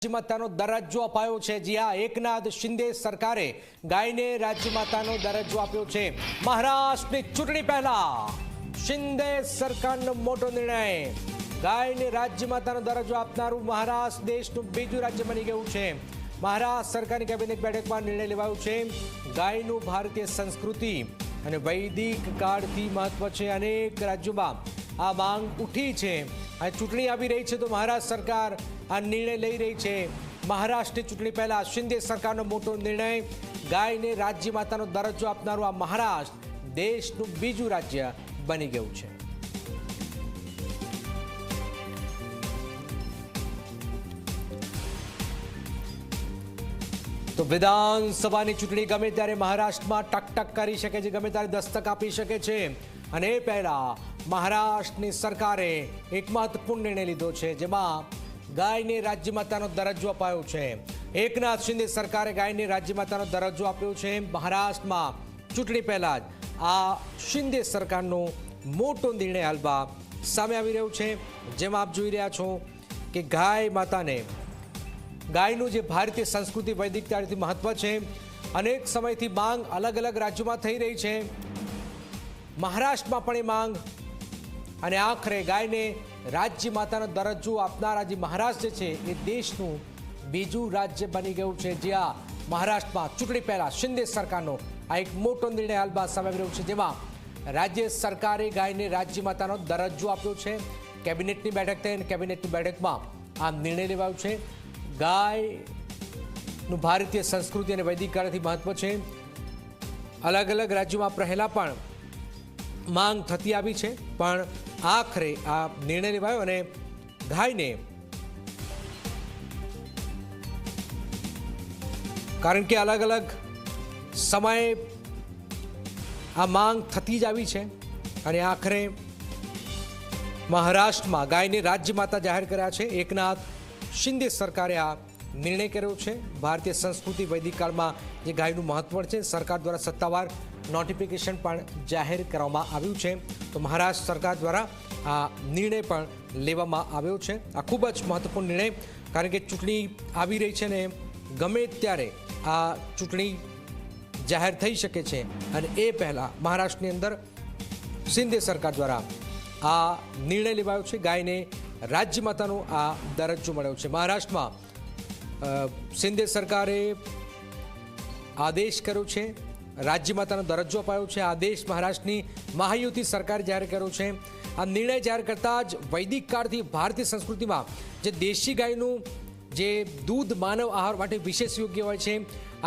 રાજ્યમાતાનો દરજ્જો અપાયો છે। જી હા, એકનાથ શિંદે સરકારે ગાયને રાજ્યમાતાનો દરજ્જો આપ્યો છે। મહારાષ્ટ્રની ચૂંટણી પહેલા શિંદે સરકારનો મોટો નિર્ણય, ગાયને રાજ્યમાતાનો દરજ્જો આપનારું મહારાષ્ટ્ર દેશનું બીજું રાજ્ય બની ગયું છે। મહારાષ્ટ્ર સરકારની કેબિનેટ બેઠકમાં નિર્ણય લેવાયો છે। ગાયનું ભારતીય સંસ્કૃતિ અને વૈદિક કાળથી મહત્વ છે। અનેક રાજ્યોમાં આ માંગ ઉઠી છે અને ચૂંટણી આવી રહી છે તો મહારાષ્ટ્ર સરકાર આ નિર્ણય લઈ રહી છે। મહારાષ્ટ્રની ચૂંટણી પહેલા શિંદે સરકારનો મોટો નિર્ણય, ગાયને રાજ્યમાતાનો દરજ્જો આપનારું આ મહારાષ્ટ્ર દેશનું બીજું રાજ્ય બની ગયું છે। તો વિધાનસભાની ચૂંટણી ગમે ત્યારે મહારાષ્ટ્રમાં ટકટક કરી શકે છે, ગમે ત્યારે દસ્તક આપી શકે છે અને એ પહેલા મહારાષ્ટ્રની સરકારે એક મહત્વપૂર્ણ નિર્ણય લીધો છે જેમાં ગાયને રાજ્યમાતાનો દરજ્જો અપાયો છે। એકનાથ શિંદે સરકારે ગાયને રાજ્યમાતાનો દરજ્જો આપ્યો છે। મહારાષ્ટ્રમાં ચૂંટણી પહેલા જ આ શિંદે સરકારનો મોટો નિર્ણય હાલમાં સામે આવી રહ્યો છે, જેમાં આપ જોઈ રહ્યા છો કે ગાય માતાને, ગાયનું જે ભારતીય સંસ્કૃતિ વૈદિકતાથી મહત્વ છે, અનેક સમયથી માંગ અલગ અલગ રાજ્યોમાં થઈ રહી છે। મહારાષ્ટ્રમાં પણ એ માંગ અને આખરે ગાયને રાજ્યમાતાનો દરજ્જો આપનારા જે મહારાષ્ટ્ર છે એ દેશનું બીજું રાજ્ય બની ગયું છે। જ્યાં મહારાષ્ટ્રમાં ચૂંટણી પહેલા શિંદે સરકારનો આ એક મોટો નિર્ણય હાલમાં સામે આવી રહ્યો છે, જેમાં રાજ્ય સરકારે ગાયને રાજ્યમાતાનો દરજ્જો આપ્યો છે। કેબિનેટની બેઠક થઈ અને કેબિનેટની બેઠકમાં આ નિર્ણય લેવાયો છે। ગાયનું ભારતીય સંસ્કૃતિ અને વૈદિક કાળથી મહત્વ છે। અલગ અલગ રાજ્યોમાં પહેલા પણ માંગ થતી આવી છે, પણ આખરે આ નિર્ણય લેવાયો અને ગાયને, કારણ કે અલગ અલગ સમયે આ માંગ થતી જ આવી છે અને આખરે મહારાષ્ટ્રમાં ગાયને રાજ્યમાતા જાહેર કર્યા છે। એકનાથ શિંદે સરકારે આ નિર્ણય કર્યો છે। ભારતીય સંસ્કૃતિ વૈદિક કાળમાં જે ગાયનું મહત્વ છે, સરકાર દ્વારા સત્તાવાર નોટિફિકેશન પણ જાહેર કરવામાં આવ્યું છે। તો મહારાષ્ટ્ર સરકાર દ્વારા આ નિર્ણય પણ લેવામાં આવ્યો છે। આ ખૂબ જ મહત્વપૂર્ણ નિર્ણય, કારણ કે ચૂંટણી આવી રહી છે ને ગમે ત્યારે આ ચૂંટણી જાહેર થઈ શકે છે અને એ પહેલાં મહારાષ્ટ્રની અંદર શિંદે સરકાર દ્વારા આ નિર્ણય લેવાયો છે। ગાયને રાજ્યમાતાનો આ દરજ્જો મળ્યો છે। મહારાષ્ટ્રમાં શિંદે સરકારે આદેશ કર્યો છે, રાજ્યમાતાનો દરજ્જો અપાયો છે। આદેશ મહારાષ્ટ્રની મહાયુતિ સરકારે જાહેર કર્યો છે। આ નિર્ણય જાહેર કરતાં જ વૈદિક કાળથી ભારતીય સંસ્કૃતિમાં જે દેશી ગાયનું જે દૂધ માનવ આહાર માટે વિશેષ યોગ્ય હોય છે,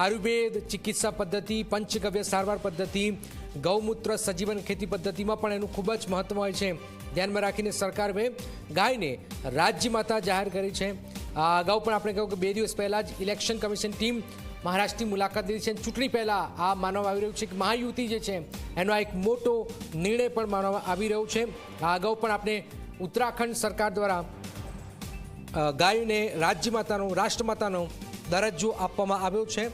આયુર્વેદ ચિકિત્સા પદ્ધતિ, પંચગવ્ય સારવાર પદ્ધતિ, ગૌમૂત્ર સજીવન ખેતી પદ્ધતિમાં પણ એનું ખૂબ જ મહત્વ હોય છે। ધ્યાનમાં રાખીને સરકારે ગાયને રાજ્યમાતા જાહેર કરી છે। અગાઉ પણ આપણે કહ્યું કે 2 દિવસ પહેલાં જ ઇલેક્શન કમિશન ટીમ મહારાષ્ટ્રની મુલાકાત લીધી છે। ચૂંટણી પહેલાં આ માનવામાં આવી રહ્યું છે કે મહાયુતિ જે છે એનો એક મોટો નિર્ણય પણ માનવામાં આવી રહ્યો છે। આ અગાઉ પણ આપણે ઉત્તરાખંડ સરકાર દ્વારા ગાયોને રાજ્યમાતાનો, રાષ્ટ્રમાતાનો દરજ્જો આપવામાં આવ્યો છે।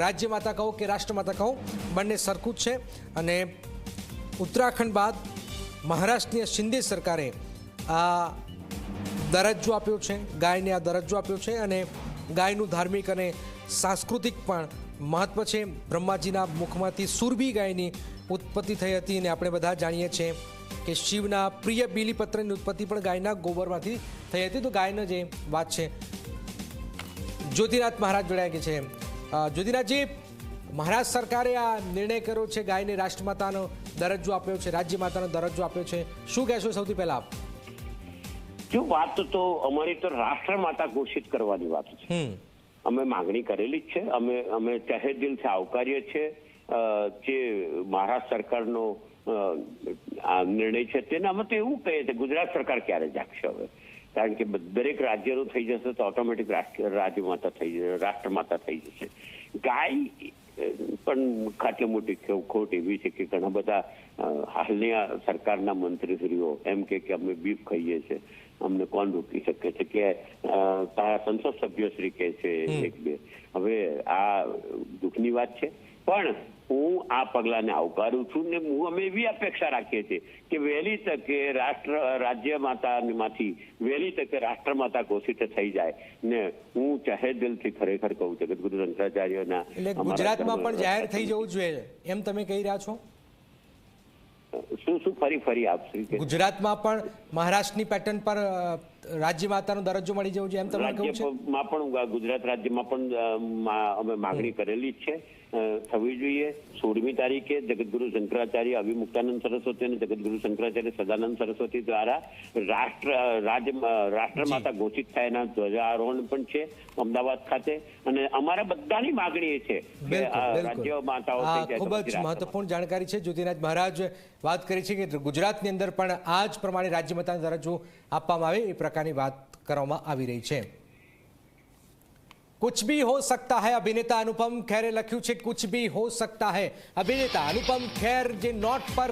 રાજ્યમાતા કહો કે રાષ્ટ્રમાતા કહો, બંને સરખું જ છે અને ઉત્તરાખંડ બાદ મહારાષ્ટ્રની શિંદે સરકારે આ દરજ્જો આપ્યો છે, ગાયને આ દરજ્જો આપ્યો છે અને ગાયનું ધાર્મિક અને સાંસ્કૃતિક પણ મહત્વ છે। બ્રહ્માજીના મુખમાંથી સુરભી ગાયની ઉત્પત્તિ થઈ હતી અને આપણે બધા જાણીએ છીએ કે શિવના પ્રિય બીલીપત્રની ઉત્પત્તિ પણ ગાયના ગોબરમાંથી થઈ હતી। તો ગાયનો જે વાત છે, જ્યોતિનાથ મહારાજ જોડાયા કે છે। જ્યોતિનાથજી, મહારાષ્ટ્ર સરકારે આ નિર્ણય કર્યો છે, ગાયને રાષ્ટ્રમાતાનો દરજ્જો આપ્યો છે, રાજ્યમાતાનો દરજ્જો આપ્યો છે, શું કહેશો સૌથી પહેલા આપ? જો વાત તો અમારી તો રાષ્ટ્રમાતા ઘોષિત કરવાની વાત છે। અમે માંગણી કરેલી જ છે, અમે તહે દિલથી આવકારીએ છીએ જે મહારાષ્ટ્ર સરકારનો આ નિર્ણય છે તેને। અમે તો એવું કહીએ છીએ ગુજરાત સરકાર ક્યારે જાગશે હવે, કારણ કે દરેક રાજ્યનું થઈ જશે તો ઓટોમેટિક રાજ્યમાતા થઈ જશે, રાષ્ટ્રમાતા થઈ જશે। ગાય પણ ખાટલી મોટી ખોટ એવી છે કે ઘણા બધા હાલની સરકારના મંત્રીશ્રીઓ એમ કે અમે બીફ ખાઈએ છીએ, અમને કોણ રોકી શકે છે, કે તારા સંસદ સભ્યશ્રી કહે છે એક બે। હવે આ દુઃખની વાત છે, પણ હું આ પગલાને આવકારું છું ને અમે એવી અપેક્ષા રાખીએ છીએ કે વહેલી તકે રાજ્ય માતામાંથી વહેલી તકે રાષ્ટ્રમાતા ઘોષિત થઈ જાય ને હું જાહેર દિલથી ખરેખર કહું જગતગુરુ શંકરાચાર્યના એટલે ગુજરાતમાં પણ જાહેર થઈ જવું જોઈએ એમ તમે કહી રહ્યા છો? શું ફરી આપશે? ગુજરાતમાં પણ મહારાષ્ટ્રની પેટર્ન પર રાજ્ય માતાનો દરજ્જો મળી જવું જોઈએ એમ તમે કહું છો? રાજ્યમાં પણ ગુજરાત રાજ્યમાં પણ અમે માગણી કરેલી જ છે, થવી જોઈએ. 16મી તારીખે જગતગુરુ શંકરાચાર્ય અવિમુક્તાનંદ સરસ્વતી અને જગતગુરુ શંકરાચાર્ય સદાનંદ સરસ્વતી દ્વારા રાષ્ટ્રમાતા ઘોષિત થાય એના ધ્વજારોહણ પણ છે અમદાવાદ ખાતે. અને અમારા બધાની માગણી એ છે કે રાજ્ય માતાઓ ખૂબ જ મહત્વપૂર્ણ જાણકારી છે. જ્યોતિરાજ મહારાજ વાત કરી છે કે ગુજરાતની અંદર પણ આ જ પ્રમાણે રાજ્ય માતાનો દરજ્જો આપવામાં આવે એ પ્રકારની વાત કરવામાં આવી રહી છે. कुछ भी हो सकता है अभिनेता अनुपम खेरे लख्यू છે कुछ भी हो सकता है अभिनेता अनुपम खेर જે નોટ પર